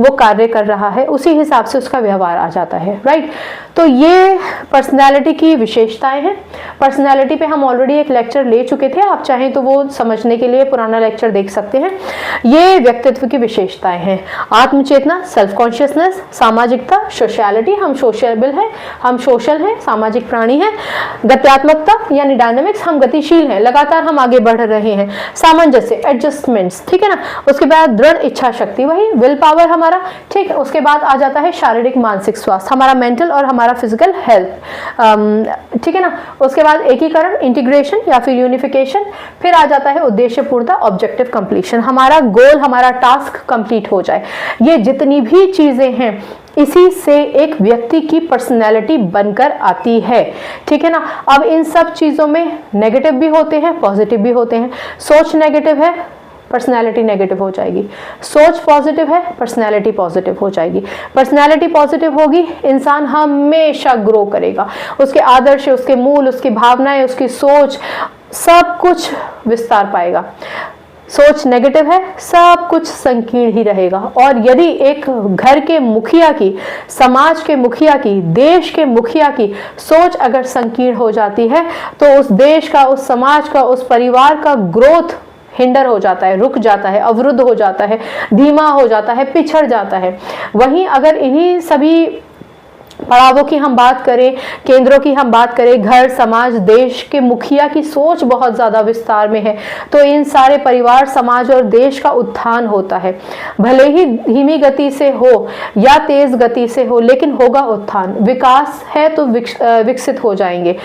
वो कार्य कर रहा है, उसी हिसाब से उसका व्यवहार आ जाता है, राइट। तो ये पर्सनैलिटी की विशेषताएं हैं। पर्सनैलिटी पे हम ऑलरेडी एक लेक्चर ले चुके थे, आप चाहें तो वो समझने के लिए पुराना लेक्चर देख सकते हैं। ये व्यक्तित्व की विशेषताएं हैं। आत्मचेतना, सेल्फ कॉन्शियसनेस, सामाजिकता, सोशलिटी, हम सोशेबल हैं, हम सोशल हैं, सामाजिक प्राणी हैं। गत्यात्मकता यानी डायनामिक्स, हम गतिशील हैं, लगातार हम आगे बढ़ रहे हैं। सामंजस्य, एडजस्टमेंट्स, ठीक है ना। उसके बाद दृढ़ इच्छा शक्ति, वही विल पावर हमारा, ठीक है। उसके बाद आ जाता है शारीरिक मानसिक स्वास्थ्य, हमारा मेंटल और हमारा फिजिकल हेल्थ, ठीक है ना। उसके बाद एकीकरण, इंटीग्रेशन या फिर यूनिफिकेशन। फिर आ जाता है उद्देश्यपूर्णता, ऑब्जेक्टिव कंप्लीशन, हमारा गोल, हमारा टास्क कंप्लीट हो जाए। ये जितनी भी चीजें हैं इसी से एक व्यक्ति की पर्सनैलिटी बनकर आती है, ठीक है ना। अब इन सब चीजों में नेगेटिव भी होते हैं, पॉजिटिव भी होते हैं। सोच नेगेटिव है, पर्सनैलिटी नेगेटिव हो जाएगी। सोच पॉजिटिव है, पर्सनैलिटी पॉजिटिव हो जाएगी। पर्सनैलिटी पॉजिटिव होगी, इंसान हमेशा ग्रो करेगा, उसके आदर्श, उसके मूल, उसकी भावनाएं, उसकी सोच, सब कुछ विस्तार पाएगा। सोच नेगेटिव है, सब कुछ संकीर्ण ही रहेगा। और यदि एक घर के मुखिया की, समाज के मुखिया की, देश के मुखिया की सोच अगर संकीर्ण हो जाती है तो उस देश का, उस समाज का, उस परिवार का ग्रोथ हिंडर हो जाता है, रुक जाता है, अवरुद्ध हो जाता है, धीमा हो जाता है, पिछड़ जाता है। वहीं अगर इन्हीं सभी पड़ावों की हम बात करें, केंद्रों की हम बात करें, घर, समाज, देश के मुखिया की सोच बहुत ज्यादा विस्तार में है तो इन सारे परिवार, समाज और देश का उत्थान होता है। भले ही धीमी गति से हो या तेज गति से हो, लेकिन होगा उत्थान। विकास है तो विकसित हो जाएंगे,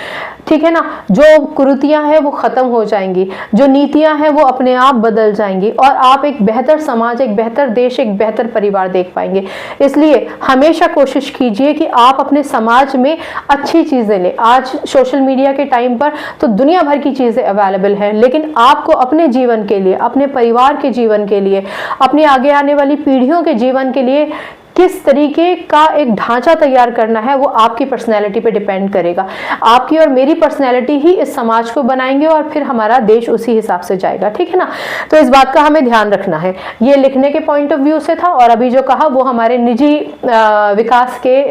ठीक है ना। जो कुरीतियां हैं वो खत्म हो जाएंगी, जो नीतियां हैं वो अपने आप बदल जाएंगी और आप एक बेहतर समाज, एक बेहतर देश, एक बेहतर परिवार देख पाएंगे। इसलिए हमेशा कोशिश कीजिए कि आप अपने समाज में अच्छी चीजें लें। आज सोशल मीडिया के टाइम पर तो दुनिया भर की चीजें अवेलेबल हैं, लेकिन आपको अपने जीवन के लिए, अपने परिवार के जीवन के लिए, अपने आगे आने वाली पीढ़ियों के जीवन के लिए किस तरीके का एक ढांचा तैयार करना है वो आपकी पर्सनैलिटी पे डिपेंड करेगा। आपकी और मेरी पर्सनैलिटी ही इस समाज को बनाएंगे और फिर हमारा देश उसी हिसाब से जाएगा, ठीक है ना। तो इस बात का हमें ध्यान रखना है। ये लिखने के पॉइंट ऑफ व्यू से था और अभी जो कहा वो हमारे निजी विकास के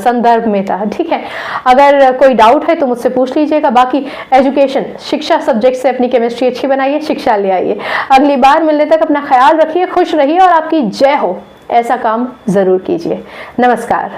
संदर्भ में था, ठीक है। अगर कोई डाउट है तो मुझसे पूछ लीजिएगा। बाकी एजुकेशन, शिक्षा सब्जेक्ट से अपनी केमिस्ट्री अच्छी बनाइए, शिक्षा ले आइए। अगली बार मिलने तक अपना ख्याल रखिए, खुश रहिए और आपकी जय हो। ऐसा काम जरूर कीजिए। नमस्कार।